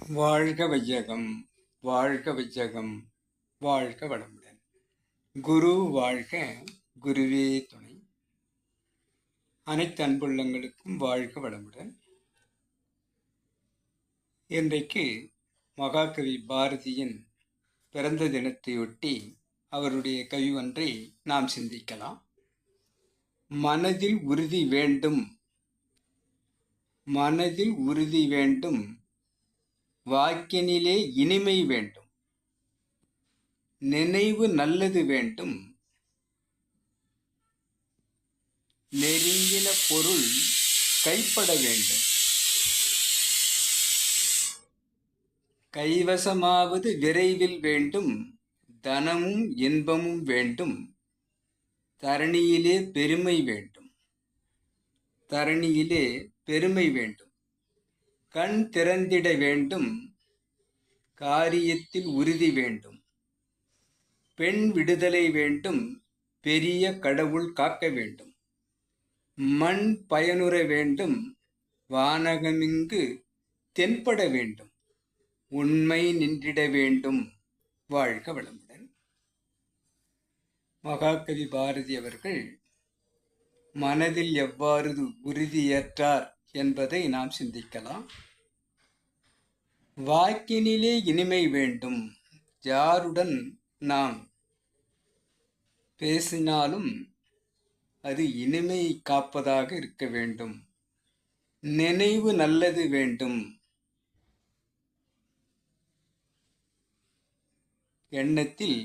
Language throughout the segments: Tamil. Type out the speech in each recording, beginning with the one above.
வாழ்க வையகம், வாழ்க வையகம், வாழ்க வளமுடன். குரு வாழ்க, குருவே துணை. அனைத்து அன்புள்ளங்களுக்கும் வாழ்க வளமுடன். இன்றைக்கு மகாகவி பாரதியின் பிறந்த தினத்தையொட்டி அவருடைய கவி ஒன்றை நாம் சிந்திக்கலாம். மனதில் உறுதி வேண்டும், மனதில் உறுதி வேண்டும், வாக்கினிலே இனிமை வேண்டும், நினைவு நல்லது வேண்டும், நெருங்கின பொருள் கைப்பட வேண்டும், கைவசமாவது விரைவில் வேண்டும், தனமும் இன்பமும் வேண்டும், தரணியிலே பெருமை வேண்டும், தரணியிலே பெருமை வேண்டும், கண் திறந்திட வேண்டும், காரியத்தில் உறுதி வேண்டும், பெண் விடுதலை வேண்டும், பெரிய கடவுள் காக்க வேண்டும், மண் பயனுற வேண்டும், வானகமிங்கு தென்பட வேண்டும், உண்மை நின்றிட வேண்டும். வாழ்க வளமுடன். மகாகவி பாரதி அவர்கள் மனதில் எவ்வாறு உறுதியேற்றார் என்பதை நாம் சிந்திக்கலாம். வாக்கினிலே இனிமை வேண்டும். யாருடன் நாம் பேசினாலும் அது இனிமை காப்பதாக இருக்க வேண்டும். நினைவு நல்லது வேண்டும். எண்ணத்தில்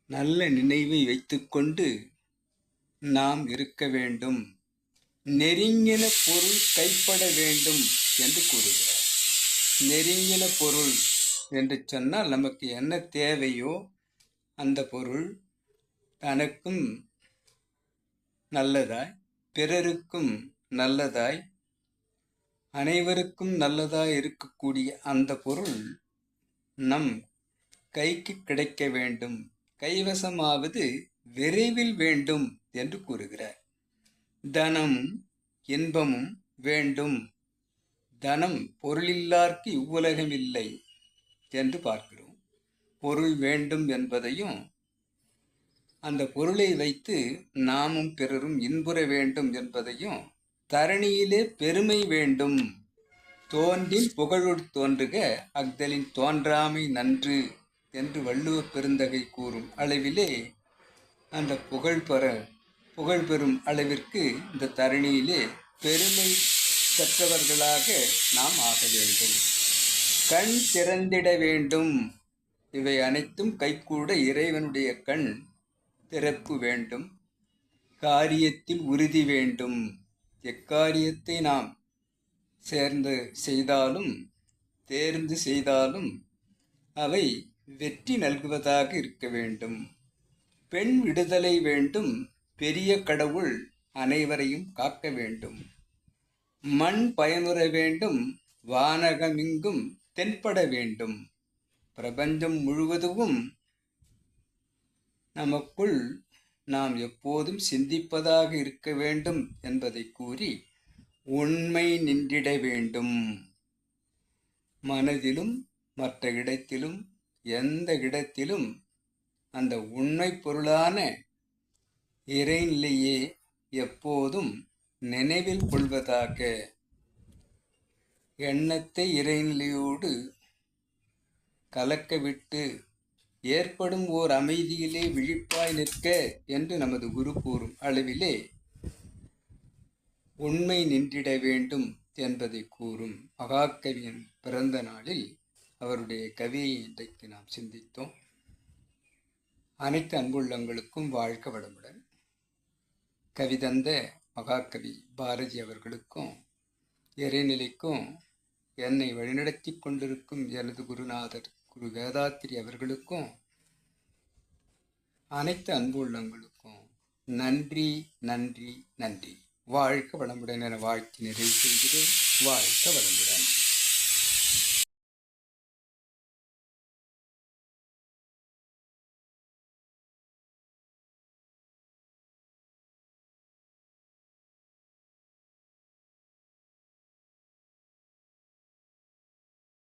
நல்ல நினைவை வைத்துக்கொண்டு நாம் இருக்க வேண்டும். நெருங்கின பொருள் கைப்பட வேண்டும் என்று கூறுகிறார். நெருங்கின பொருள் என்று சொன்னால் நமக்கு என்ன தேவையோ அந்த பொருள் தனக்கும் நல்லதாய், பிறருக்கும் நல்லதாய், அனைவருக்கும் நல்லதாய் இருக்கக்கூடிய அந்த பொருள் நம் கைக்கு கிடைக்க வேண்டும். கைவசமாவது விரைவில் வேண்டும் என்று கூறுகிறார். தனமும் இன்பமும் வேண்டும். தனம் பொருளில்லார்க்கு இவ்வுலகம் இல்லை என்று பார்க்கிறோம். பொருள் வேண்டும் என்பதையும் அந்த பொருளை வைத்து நாமும் பிறரும் இன்புற வேண்டும் என்பதையும், தரணியிலே பெருமை வேண்டும். தோன்றின் புகழோடு தோன்றுக, அஃதலின் தோன்றாமை நன்று என்று வள்ளுவ பெருந்தகை கூறும் அளவிலே அந்த புகழ் பெறும் அளவிற்கு இந்த தரணியிலே பெருமை பெற்றவர்களாக நாம் ஆக வேண்டும். கண் திறந்திட வேண்டும். இவை அனைத்தும் கைகூட இறைவனுடைய கண் திறப்பு வேண்டும். காரியத்தில் உறுதி வேண்டும். எக்காரியத்தை நாம் தேர்ந்து செய்தாலும் அவை வெற்றி நல்குவதாக இருக்க வேண்டும். பெண் விடுதலை வேண்டும். பெரிய கடவுள் அனைவரையும் காக்க வேண்டும். மண் பயனுற வேண்டும். வானகமிங்கும் தென்பட வேண்டும். பிரபஞ்சம் முழுவதும் நமக்குள் நாம் எப்போதும் சிந்திப்பதாக இருக்க வேண்டும் என்பதை கூறி உண்மை நின்றிட வேண்டும். மனதிலும் மற்ற இடத்திலும் எந்த இடத்திலும் அந்த உண்மை பொருளான இறைநிலையே எப்போதும் நினைவில் கொள்வதாக, எண்ணத்தை இறைநிலையோடு கலக்கவிட்டு ஏற்படும் ஓர் அமைதியிலே விழிப்பாய் நிற்க என்று நமது குரு கூறும் அளவிலே உண்மை நின்றிட வேண்டும் என்பதை கூறும் மகாகவியின் பிறந்த நாளில் அவருடைய கவியை இன்றைக்கு நாம் சிந்தித்தோம். அனைத்து அன்புள்ளங்களுக்கும் வாழ்க வளமுடன். கவிதந்த மகாகவி பாரதி அவர்களுக்கும் இறைநிலைக்கும் என்னை வழிநடத்தி கொண்டிருக்கும் எனது குருநாதர் குரு வேதாத்திரி அவர்களுக்கும் அனைத்து அன்பு உள்ளங்களுக்கும் நன்றி நன்றி நன்றி. வாழ்க வளமுடன் என வாழ்த்தி நிறைவு செய்கிறேன். வாழ்க வளமுடன்.